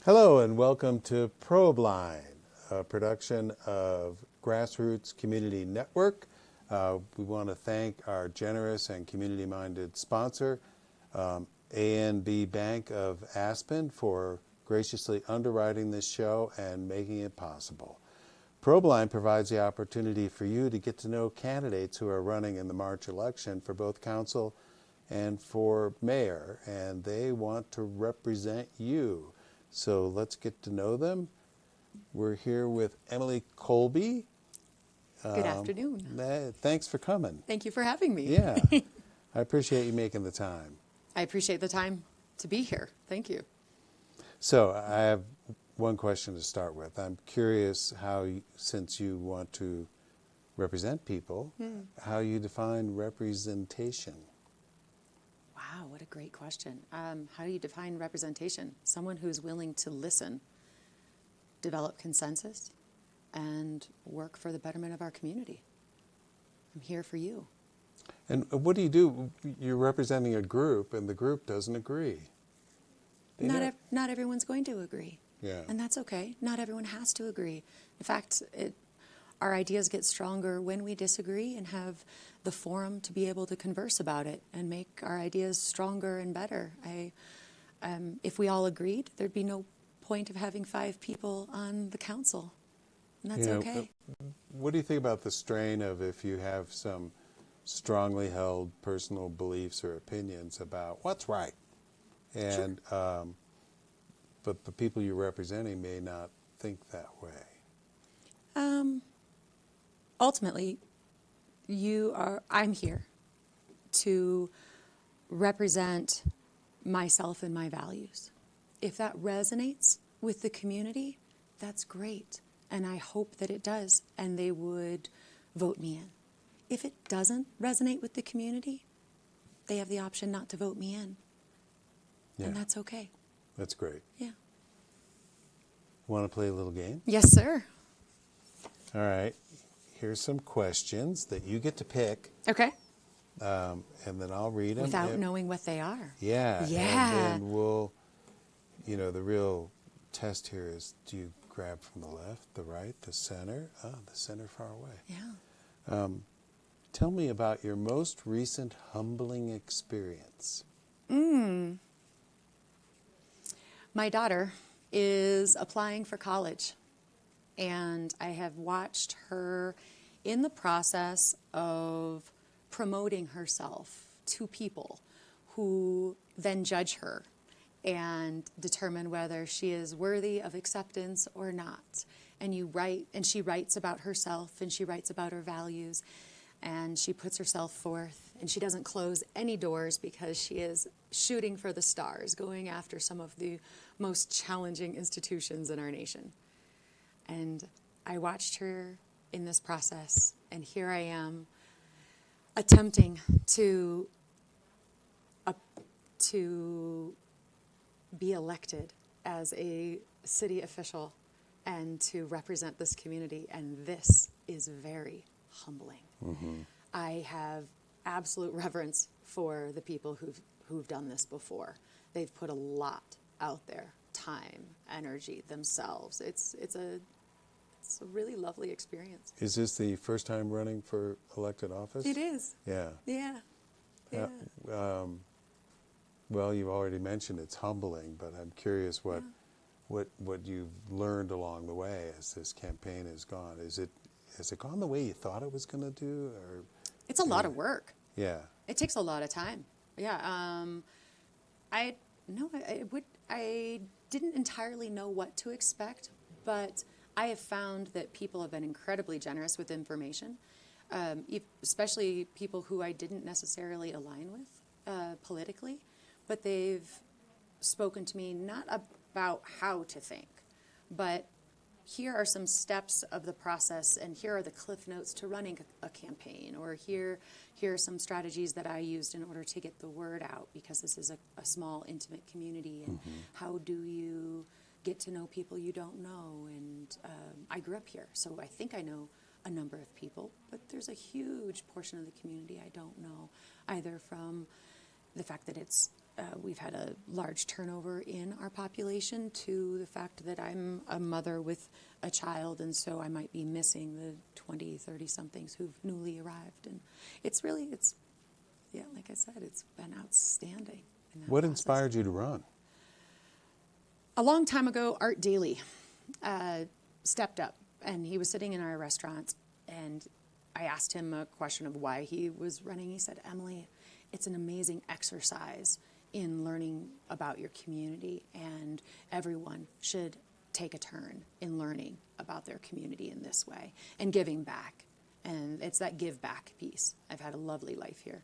Hello and welcome to Probeline, a production of GrassRoots Community Network. We want to thank our generous and community-minded sponsor, A&B Bank of Aspen, for graciously underwriting this show and making it possible. Probeline provides the opportunity for you to get to know candidates who are running in the March election for both council and for mayor, and they want to represent you. So let's get to know them. We're here with Emily Kolbe. Good afternoon. Thanks for coming. Thank you for having me. Yeah, I appreciate you making the time. I appreciate the time to be here. Thank you. So I have one question to start with. I'm curious how, since you want to represent people, how you define representation. Wow, what a great question. How do you define representation? Someone who's willing to listen, develop consensus, and work for the betterment of our community. I'm here for you. And what do you do? You're representing a group, and the group doesn't agree. Not everyone's going to agree. Yeah. And that's okay. Not everyone has to agree. In fact, our ideas get stronger when we disagree and have the forum to be able to converse about it and make our ideas stronger and better. If we all agreed, there'd be no point of having 5 people on the council. And that's okay. What do you think about the strain of if you have some strongly held personal beliefs or opinions about what's right, and but the people you're representing may not think that way? Ultimately, I'm here to represent myself and my values. If that resonates with the community, that's great. And I hope that it does, and they would vote me in. If it doesn't resonate with the community, they have the option not to vote me in. Yeah. And that's okay. That's great. Yeah. Want to play a little game? Yes, sir. All right. Here's some questions that you get to pick. Okay. And then I'll read them. Without knowing what they are. Yeah. Yeah. And then we'll, the real test here is, do you grab from the left, the right, the center? The center far away. Yeah. Tell me about your most recent humbling experience. My daughter is applying for college, and I have watched her in the process of promoting herself to people who then judge her and determine whether she is worthy of acceptance or not. And she writes about herself, and she writes about her values, and she puts herself forth, and she doesn't close any doors because she is shooting for the stars, going after some of the most challenging institutions in our nation. And I watched her in this process, and here I am attempting to be elected as a city official and to represent this community, and this is very humbling. Mm-hmm. I have absolute reverence for the people who've done this before. They've put a lot out there, time, energy, themselves. It's a really lovely experience. Is this the first time running for elected office? It is. Yeah. Yeah. Yeah. Well, you've already mentioned it's humbling, but I'm curious what you've learned along the way as this campaign has gone. Has it gone the way you thought it was going to do, or? It's a lot of work. Yeah. It takes a lot of time. Yeah. I didn't entirely know what to expect, but I have found that people have been incredibly generous with information, especially people who I didn't necessarily align with politically, but they've spoken to me not about how to think, but here are some steps of the process, and here are the cliff notes to running a campaign, or here are some strategies that I used in order to get the word out, because this is a small, intimate community, and how do you get to know people you don't know? And I grew up here, so I think I know a number of people, but there's a huge portion of the community I don't know, either from the fact that it's we've had a large turnover in our population, to the fact that I'm a mother with a child, and so I might be missing the 20, 30-somethings who've newly arrived. And it's yeah, like I said, it's been outstanding. What process. inspired you to run? A long time ago, Art Daly stepped up, and he was sitting in our restaurant, and I asked him a question of why he was running. He said, "Emily, it's an amazing exercise in learning about your community, and everyone should take a turn in learning about their community in this way and giving back." And it's that give back piece. I've had a lovely life here,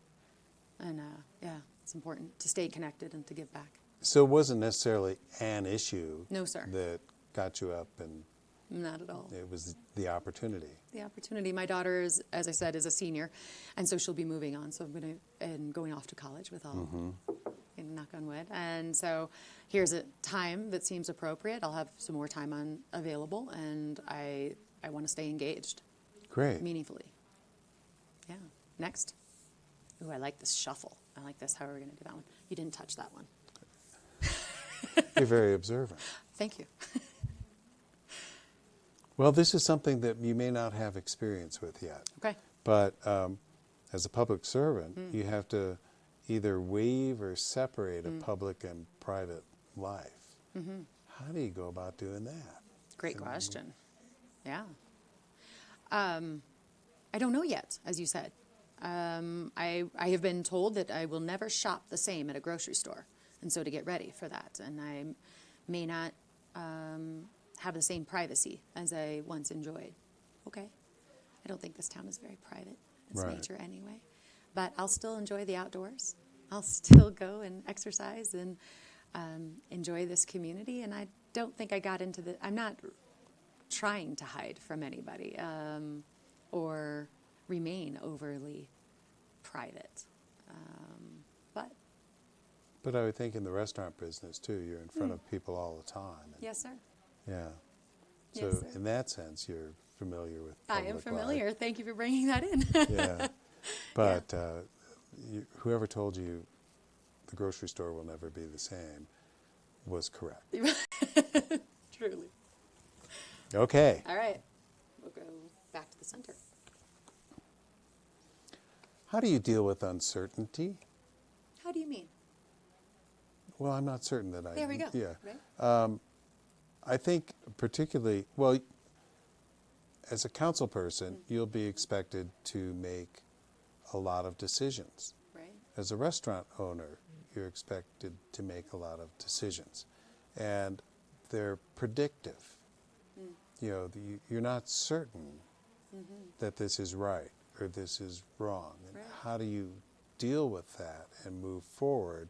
and yeah, it's important to stay connected and to give back. So it wasn't necessarily an issue No, sir. that got you up, and Not at all. it was the opportunity. The opportunity. My daughter is, as I said, is a senior, and so she'll be moving on. So I'm going off to college with all, and knock on wood. And so here's a time that seems appropriate. I'll have some more time available, and I want to stay engaged. Great. Meaningfully. Yeah. Next. Ooh, I like this shuffle. I like this. How are we going to do that one? You didn't touch that one. You're very observant. Thank you. Well, this is something that you may not have experience with yet. Okay. But as a public servant, you have to either weave or separate a public and private life. How do you go about doing that? Great question. Yeah. I don't know yet, as you said. I have been told that I will never shop the same at a grocery store, and so to get ready for that. And I may not have the same privacy as I once enjoyed. Okay. I don't think this town is very private. It's Right. nature anyway. But I'll still enjoy the outdoors. I'll still go and exercise and enjoy this community. And I don't think I got into I'm not trying to hide from anybody or remain overly private. But I would think in the restaurant business, too, you're in front of people all the time. And Yes, sir. yeah. So Yes, sir. in that sense, you're familiar with I public am life. familiar. Thank you for bringing that in. Yeah. But whoever told you the grocery store will never be the same was correct. Truly. Okay. All right. We'll go back to the center. How do you deal with uncertainty? How do you mean? Well, I'm not certain that I... There we go. Yeah. Right? I think particularly, well, as a council person, you'll be expected to make a lot of decisions. Right. As a restaurant owner, you're expected to make a lot of decisions. And they're predictive. You know, you're not certain that this is right or this is wrong. And Right. how do you deal with that and move forward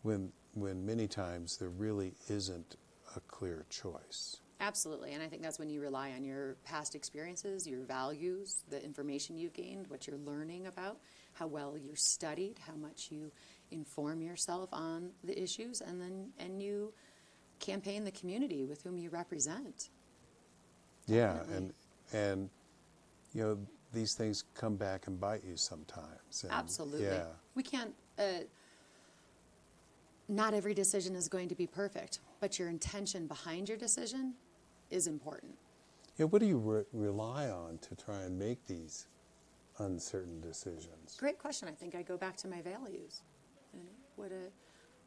when many times there really isn't a clear choice? Absolutely. And I think that's when you rely on your past experiences, your values, the information you've gained, what you're learning about, how well you're studied, how much you inform yourself on the issues, and you campaign the community with whom you represent. Yeah, Definitely. and you know, these things come back and bite you sometimes. And Absolutely. Yeah. We can't, not every decision is going to be perfect, but your intention behind your decision is important. Yeah, what do you rely on to try and make these uncertain decisions? Great question. I think I go back to my values. You know,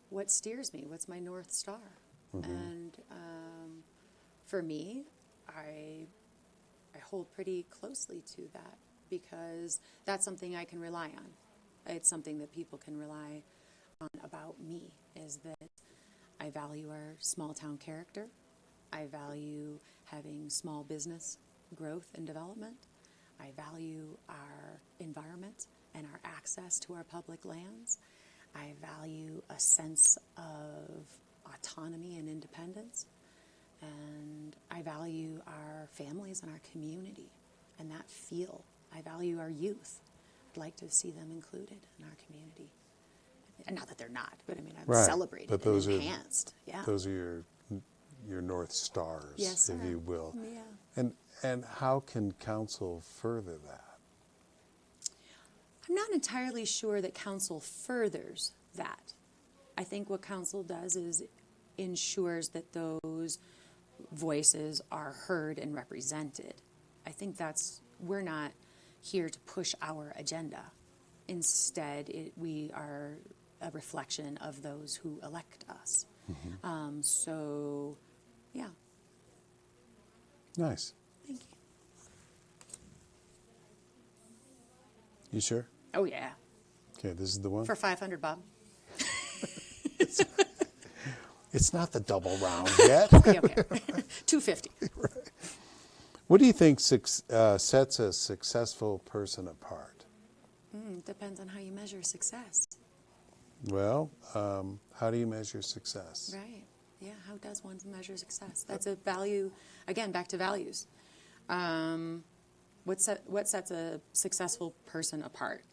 what steers me? What's my North Star? And for me, I hold pretty closely to that because that's something I can rely on. It's something that people can rely on about me, is that I value our small town character. I value having small business growth and development. I value our environment and our access to our public lands. I value a sense of autonomy and independence. And I value our families and our community and that feel. I value our youth. I'd like to see them included in our community. And not that they're not, but I mean, I'm Right. celebrated But those and are- enhanced. Yeah. Those are your North Stars, Yes, if sir. you will. Yeah. And how can council further that? I'm not entirely sure that council furthers that. I think what council does is ensures that those voices are heard and represented. I think we're not here to push our agenda. Instead, we are a reflection of those who elect us. So, yeah. Nice. Thank you. You sure? Oh, yeah. Okay, this is the one? For $500, Bob. It's not the double round yet. Okay. $250. Right. What do you think sets a successful person apart? Depends on how you measure success. Well, how do you measure success? Right. Yeah, how does one measure success? That's a value, again, back to values. What sets a successful person apart?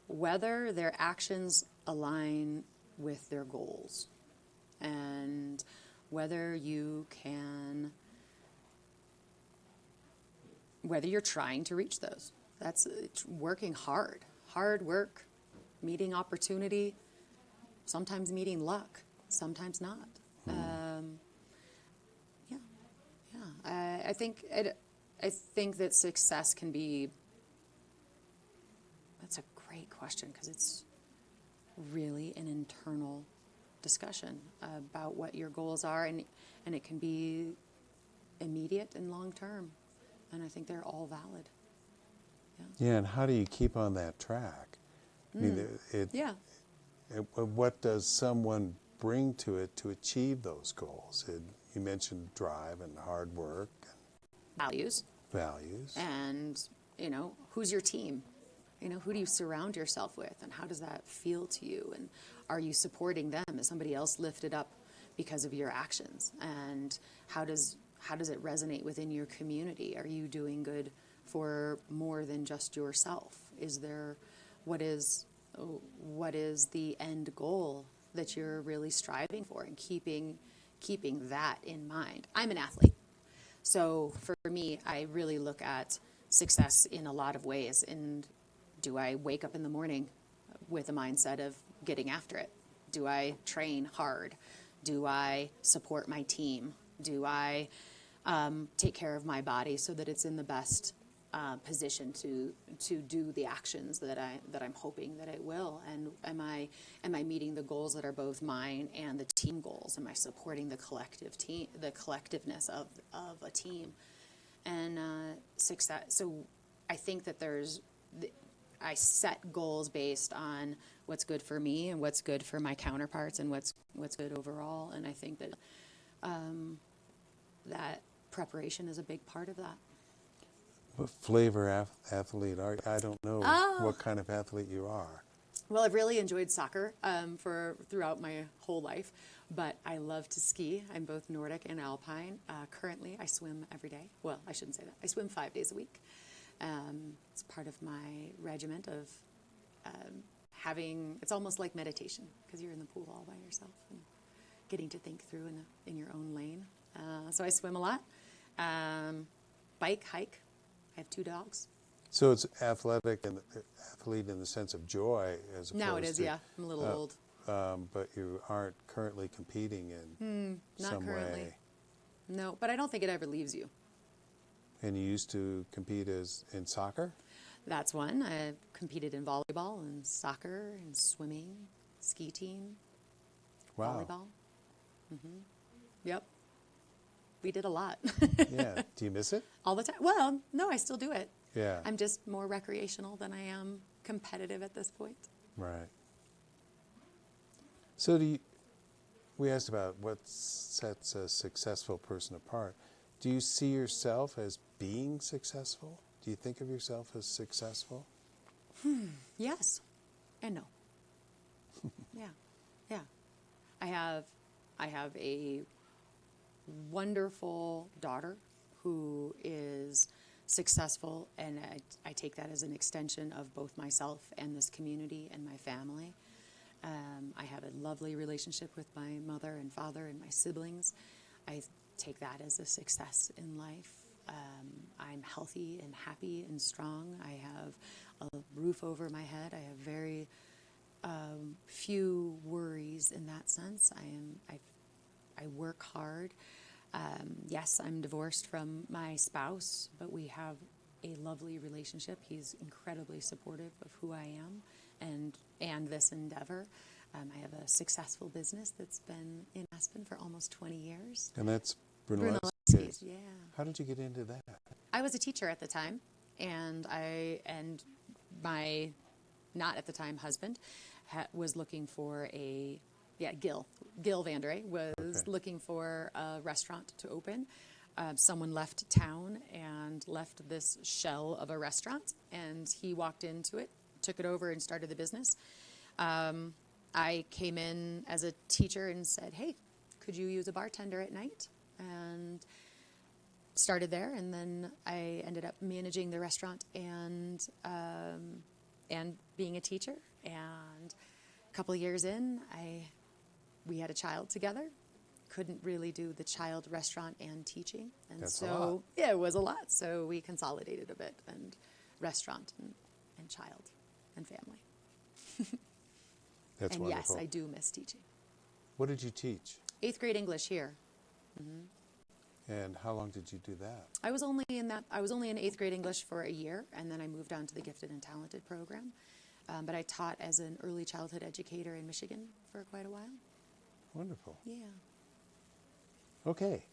Whether their actions align with their goals, and whether you're trying to reach those. It's working hard work, meeting opportunity, sometimes meeting luck, sometimes not. I think that success can be. That's a great question, because it's really an internal discussion about what your goals are, and it can be immediate and long term, and I think they're all valid. Yeah, and how do you keep on that track? I mean, what does someone bring to it to achieve those goals? You mentioned drive and hard work. Values. And, who's your team? Who do you surround yourself with, and how does that feel to you? And are you supporting them? Is somebody else lifted up because of your actions? And how does it resonate within your community? Are you doing good for more than just yourself? What is the end goal that you're really striving for, and keeping that in mind? I'm an athlete, so for me, I really look at success in a lot of ways. And do I wake up in the morning with a mindset of getting after it? Do I train hard? Do I support my team? Do I take care of my body so that it's in the best position to do the actions that I'm hoping that it will? And am I meeting the goals that are both mine and the team goals? Am I supporting the collectiveness of a team? And success. So I think that I set goals based on what's good for me and what's good for my counterparts and what's good overall. And I think that that preparation is a big part of that. What flavor athlete are you? I don't know what kind of athlete you are. Well, I've really enjoyed soccer throughout my whole life, but I love to ski. I'm both Nordic and Alpine. Currently, I swim every day. Well, I shouldn't say that. I swim 5 days a week. It's part of my regiment of it's almost like meditation, because you're in the pool all by yourself and getting to think through in your own lane. So I swim a lot. Bike, hike. I have 2 dogs. So it's athlete in the sense of joy, as opposed to... Now it is, yeah. I'm a little old. But you aren't currently competing in some currently. way. No, but I don't think it ever leaves you. And you used to compete in soccer? That's one. I competed in volleyball and soccer and swimming, ski team, volleyball. Mm-hmm. Yep. We did a lot. Yeah. Do you miss it? All the time. Well, no, I still do it. Yeah. I'm just more recreational than I am competitive at this point. Right. So we asked about what sets a successful person apart. Do you see yourself as being successful? Do you think of yourself as successful? Yes and no. Yeah. I have a wonderful daughter who is successful, and I take that as an extension of both myself and this community and my family. I have a lovely relationship with my mother and father and my siblings. I take that as a success in life. I'm healthy and happy and strong. I have a roof over my head. I have very few worries in that sense. I work hard. Yes, I'm divorced from my spouse, but we have a lovely relationship. He's incredibly supportive of who I am and this endeavor. I have a successful business that's been in Aspen for almost 20 years. And that's Brunelleschi's, yeah. How did you get into that? I was a teacher at the time, and my not at the time husband was looking for Gil Vandere was looking for a restaurant to open. Someone left town and left this shell of a restaurant, and he walked into it, took it over, and started the business. I came in as a teacher and said, hey, could you use a bartender at night? And started there, and then I ended up managing the restaurant and being a teacher. And a couple of years in, we had a child together. Couldn't really do the child restaurant and teaching, and That's so a lot. yeah, it was a lot. So we consolidated a bit, and restaurant and child and family. That's and wonderful. yes, I do miss teaching. What did you teach? 8th grade English here. And how long did you do that? I was only in 8th grade English for a year, and then I moved on to the Gifted and Talented program. But I taught as an early childhood educator in Michigan for quite a while. Wonderful. Yeah. Okay.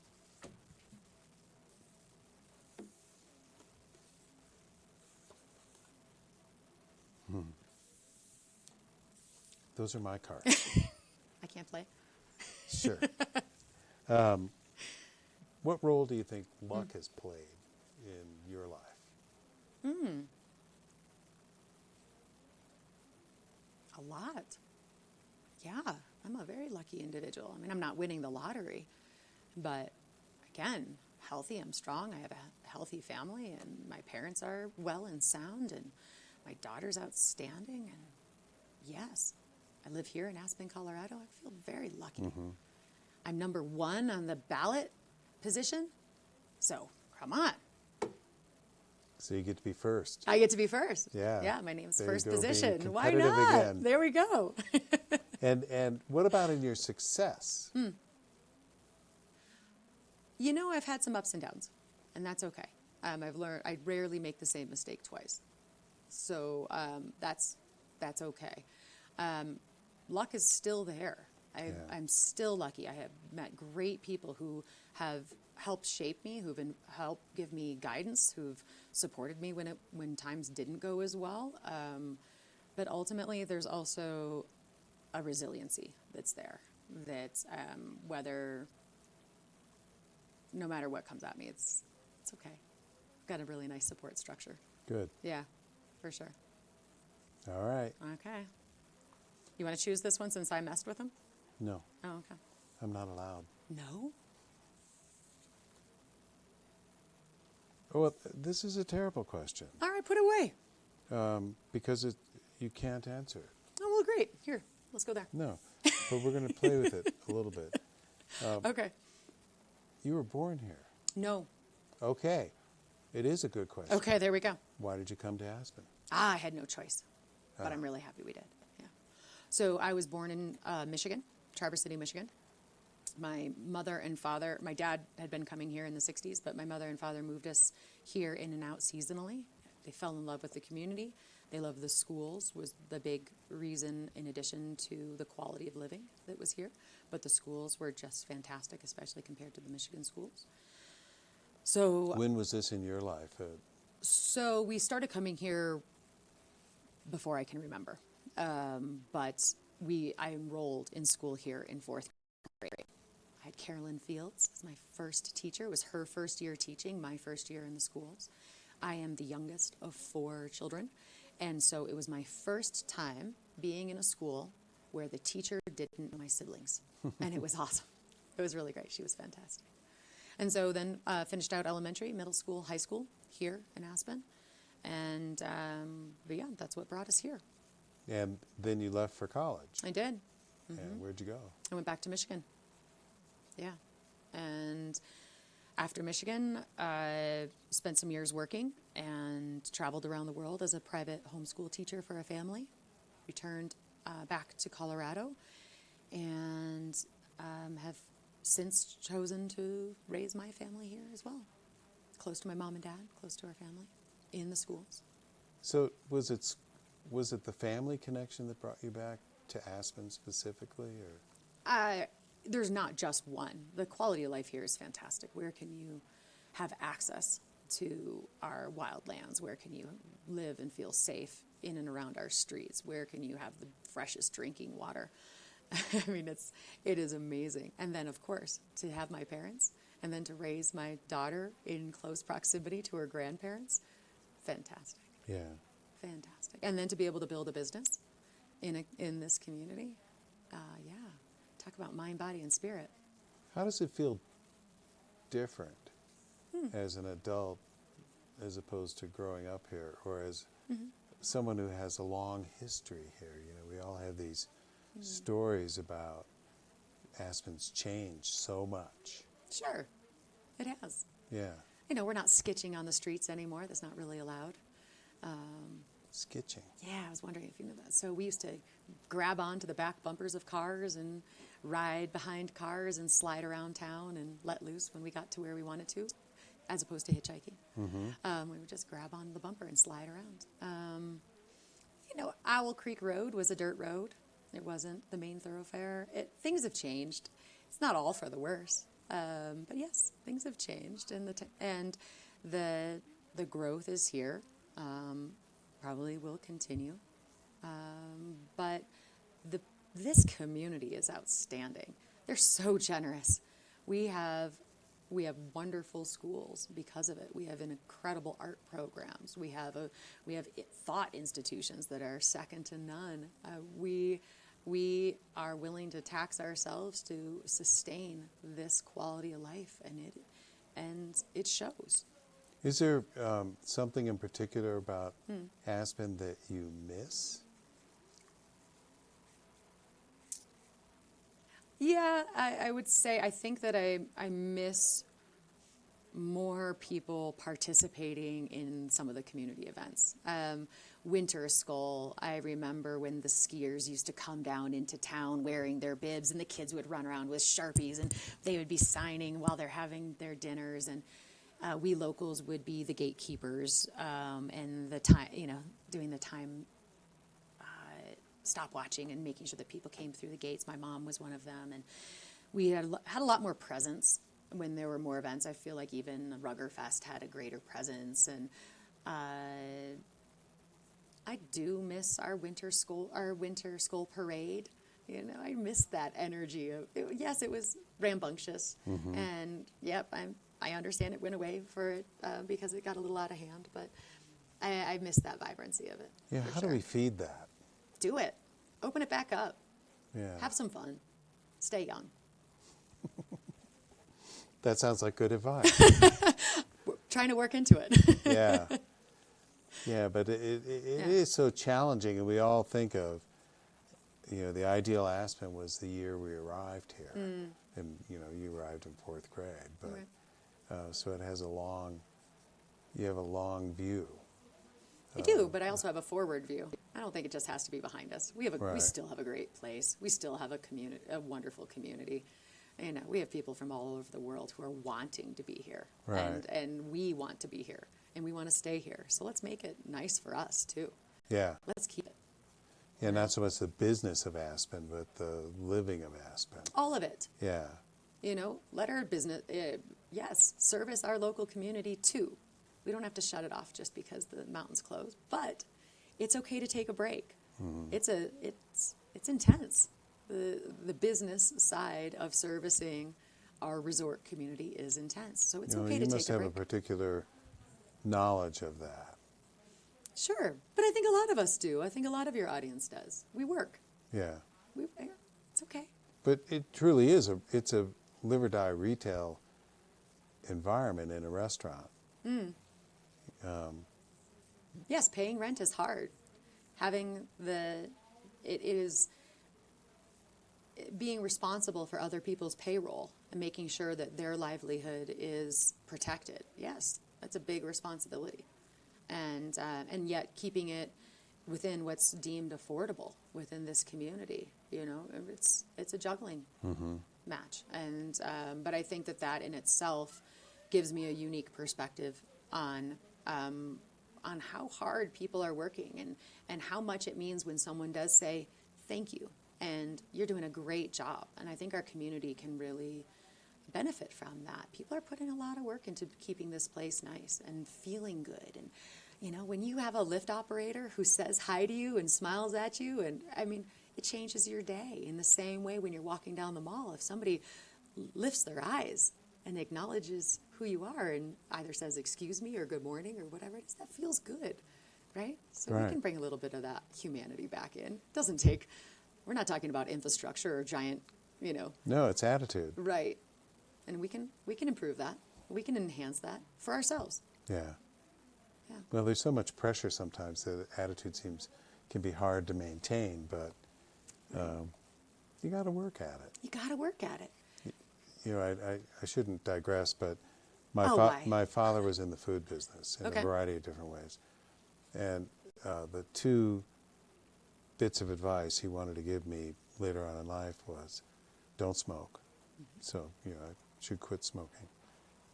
Those are my cards. I can't play. Sure. What role do you think luck has played in your life? A lot. Yeah, I'm a very lucky individual. I mean, I'm not winning the lottery, but again, healthy, I'm strong. I have a healthy family, and my parents are well and sound, and my daughter's outstanding. And yes, I live here in Aspen, Colorado. I feel very lucky. I'm number 1 on the ballot position, so come on. So you get to be first. I get to be first. Yeah. Yeah, my name's There you first go, being position. Why competitive not? again. There we go. And what about in your success? You know, I've had some ups and downs, and that's okay. I've learned I rarely make the same mistake twice, so that's okay. Luck is still there. I'm still lucky. I have met great people who have helped shape me, who've helped give me guidance, who've supported me when times didn't go as well. But ultimately, there's also a resiliency that's there. That no matter what comes at me, it's okay. I've got a really nice support structure. Good. Yeah, for sure. All right. Okay. You want to choose this one since I messed with them? No, Oh, okay. I'm not allowed. No? Oh, well, this is a terrible question All right, put it away. because you can't answer it. Oh, well, great. Here, let's go there. No, but we're going to play with it a little bit. Okay. You were born here. No. Okay. It is a good question. Okay, there we go. Why did you come to Aspen? I had no choice, but I'm really happy we did. Yeah. So I was born in Michigan, Traverse City, Michigan. My mother and father, my dad had been coming here in the 60s, but my mother and father moved us here in and out seasonally. They fell in love with the community. They loved the schools, was the big reason in addition to the quality of living that was here. But the schools were just fantastic, especially compared to the Michigan schools. So When was this in your life? So we started coming here before I can remember, but I enrolled in school here in 4th grade. I had Carolyn Fields as my first teacher. It was her first year teaching, my first year in the schools. I am the youngest of 4 children, and so it was my first time being in a school where the teacher didn't know my siblings, and it was awesome. It was really great. She was fantastic. And so then finished out elementary, middle school, high school here in Aspen. And but yeah, that's what brought us here. And then you left for college. I did. And where'd you go? I went back to Michigan. Yeah. And after Michigan, I spent some years working and traveled around the world as a private homeschool teacher for a family. Returned back to Colorado, and have since chosen to raise my family here as well, close to my mom and dad, close to our family, in the schools. So was it the family connection that brought you back to Aspen specifically, or? There's not just one. The quality of life here is fantastic. Where can you have access to our wildlands? Where can you live and feel safe in and around our streets? Where can you have the freshest drinking water? I mean, it is amazing. And then, of course, to have my parents, and then to raise my daughter in close proximity to her grandparents, fantastic. Yeah. Fantastic. And then to be able to build a business in this community, yeah. Talk about mind, body, and spirit. How does it feel different as an adult as opposed to growing up here, or as someone who has a long history here? You know, we all have these stories about Aspen's changed so much. Sure, it has. Yeah. You know, we're not skitching on the streets anymore. That's not really allowed. Skitching. Yeah, I was wondering if you knew that. So we used to grab onto the back bumpers of cars and ride behind cars and slide around town and let loose when we got to where we wanted to, as opposed to hitchhiking. We would just grab onto the bumper and slide around. You know, Owl Creek Road was a dirt road. It wasn't the main thoroughfare. Things have changed. It's not all for the worse, but yes, things have changed, and the growth is here. Probably will continue, but this community is outstanding. They're so generous. We have wonderful schools because of it. We have incredible art programs. We have thought institutions that are second to none. We are willing to tax ourselves to sustain this quality of life, and it shows. Is there something in particular about Aspen that you miss? Yeah, I would say I think that I miss more people participating in some of the community events. Winter Skull, I remember when the skiers used to come down into town wearing their bibs, and the kids would run around with Sharpies, and they would be signing while they're having their dinners, and we locals would be the gatekeepers, and the time, doing the time stop watching and making sure that people came through the gates. My mom was one of them, and we had a lot more presence when there were more events. I feel like even Ruggerfest had a greater presence, and I do miss our winter school parade. You know, I miss that energy of yes, it was rambunctious, and yep, I understand it went away for it because it got a little out of hand, but I miss that vibrancy of it. Yeah, how do we feed that? Do it. Open it back up. Yeah. Have some fun. Stay young. That sounds like good advice. We're trying to work into it. Yeah. Yeah, but it is so challenging, and we all think of, the ideal Aspen was the year we arrived here. And, you arrived in 4th grade, but Right. So it has you have a long view. I do, but I also have a forward view. I don't think it just has to be behind us. We Right. still have a great place. We still have a wonderful community. We have people from all over the world who are wanting to be here. Right. And we want to be here, and we want to stay here. So let's make it nice for us, too. Yeah. Let's keep it. Yeah, not so much the business of Aspen, but the living of Aspen. All of it. Yeah. Let our business, service our local community, too. We don't have to shut it off just because the mountain's closed, but it's okay to take a break. It's intense. The business side of servicing our resort community is intense, so it's okay to take a break. You must have a particular knowledge of that. Sure, but I think a lot of us do. I think a lot of your audience does. We work. Yeah. It's okay. But it truly is it's a live or die retail environment in a restaurant. Yes, paying rent is hard. It is being responsible for other people's payroll and making sure that their livelihood is protected. Yes, that's a big responsibility, and yet keeping it within what's deemed affordable within this community. You know, it's a juggling match, and but I think that in itself gives me a unique perspective on how hard people are working, and how much it means when someone does say thank you and you're doing a great job. And I think our community can really benefit from that. People are putting a lot of work into keeping this place nice and feeling good. And you know, when you have a lift operator who says hi to you and smiles at you, and I mean, it changes your day. In the same way, when you're walking down the mall, if somebody lifts their eyes and acknowledges who you are and either says excuse me or good morning or whatever it is, that feels good, right? So we can bring a little bit of that humanity back in. Doesn't take, we're not talking about infrastructure or giant, you know. No, it's attitude. Right. And we can improve that. We can enhance that for ourselves. Yeah. Yeah. Well, there's so much pressure sometimes that attitude can be hard to maintain, but you got to work at it. You got to work at it. You know, I shouldn't digress, but why? my father was in the food business in a variety of different ways. And the two bits of advice he wanted to give me later on in life was, don't smoke. So, you know, I should quit smoking.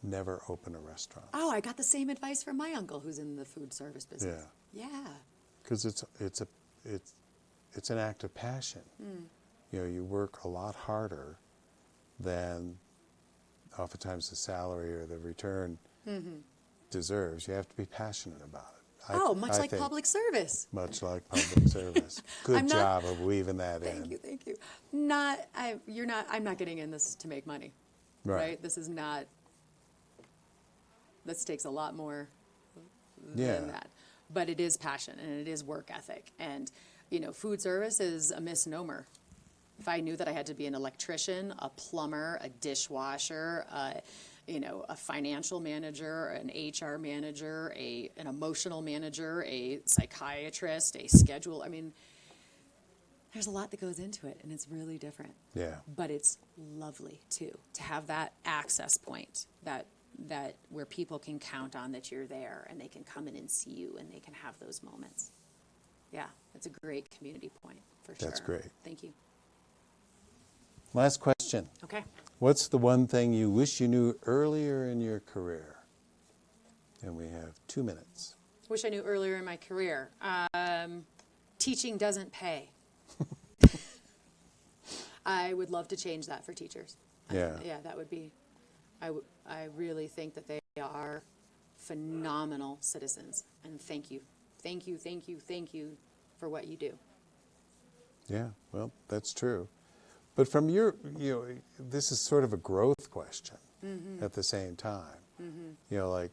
Never open a restaurant. Oh, I got the same advice from my uncle who's in the food service business. Yeah. Because it's an act of passion. You know, you work a lot harder than oftentimes the salary or the return deserves. You have to be passionate about it. Much like public service. Much like public service. Good job of weaving that in. Thank you. I'm not getting in this to make money. Right? This is not, this takes a lot more than that. But it is passion and it is work ethic. And, you know, food service is a misnomer. If I knew that I had to be an electrician, a plumber, a dishwasher, you know, a financial manager, an HR manager, an emotional manager, a psychiatrist, a schedule, I mean, there's a lot that goes into it, and it's really different. Yeah. But it's lovely, too, to have that access point, that where people can count on that you're there, and they can come in and see you, and they can have those moments. Yeah, it's a great community point, for sure. That's great. Thank you. Last question. Okay. What's the one thing you wish you knew earlier in your career? And we have 2 minutes. Wish I knew earlier in my career. Teaching doesn't pay. I would love to change that for teachers. Yeah. Yeah, that would be, I really think that they are phenomenal citizens. And thank you for what you do. Yeah, well, that's true. But from your, you know, this is sort of a growth question at the same time. You know, like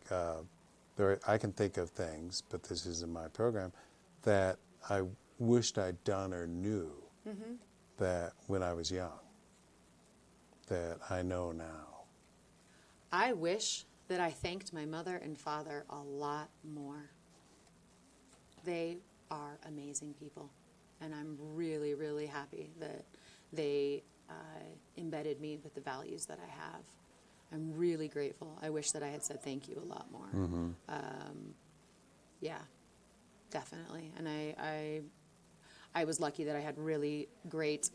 I can think of things, but this isn't my program, that I wished I'd done or knew that when I was young, that I know now. I wish that I thanked my mother and father a lot more. They are amazing people, and I'm really, really happy that they embedded me with the values that I have. I'm really grateful. I wish that I had said thank you a lot more. Yeah, definitely. And I was lucky that I had really great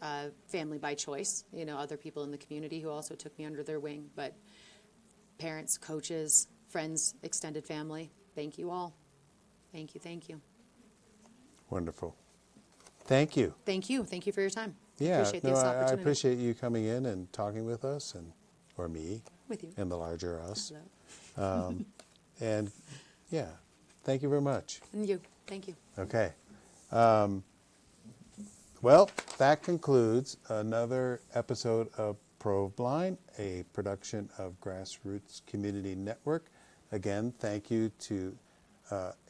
family by choice, you know, other people in the community who also took me under their wing. But parents, coaches, friends, extended family, thank you all. Thank you. Wonderful. Thank you. Thank you. Thank you for your time. Yeah, Appreciate this I opportunity. appreciate you coming in and talking with us, or me. With you. And the larger us. Hello. And yeah, thank you very much. And you. Thank you. Okay. Well, that concludes another episode of Probeline, a production of GrassRoots Community Network. Again, thank you to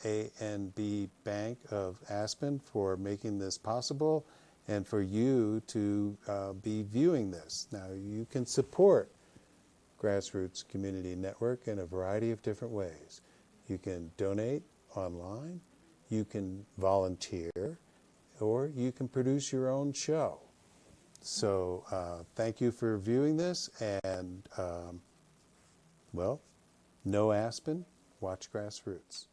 A&B Bank of Aspen for making this possible, and for you to be viewing this. Now, you can support GrassRoots Community Network in a variety of different ways. You can donate online, you can volunteer, or you can produce your own show. So thank you for viewing this, and well, know Aspen, watch GrassRoots.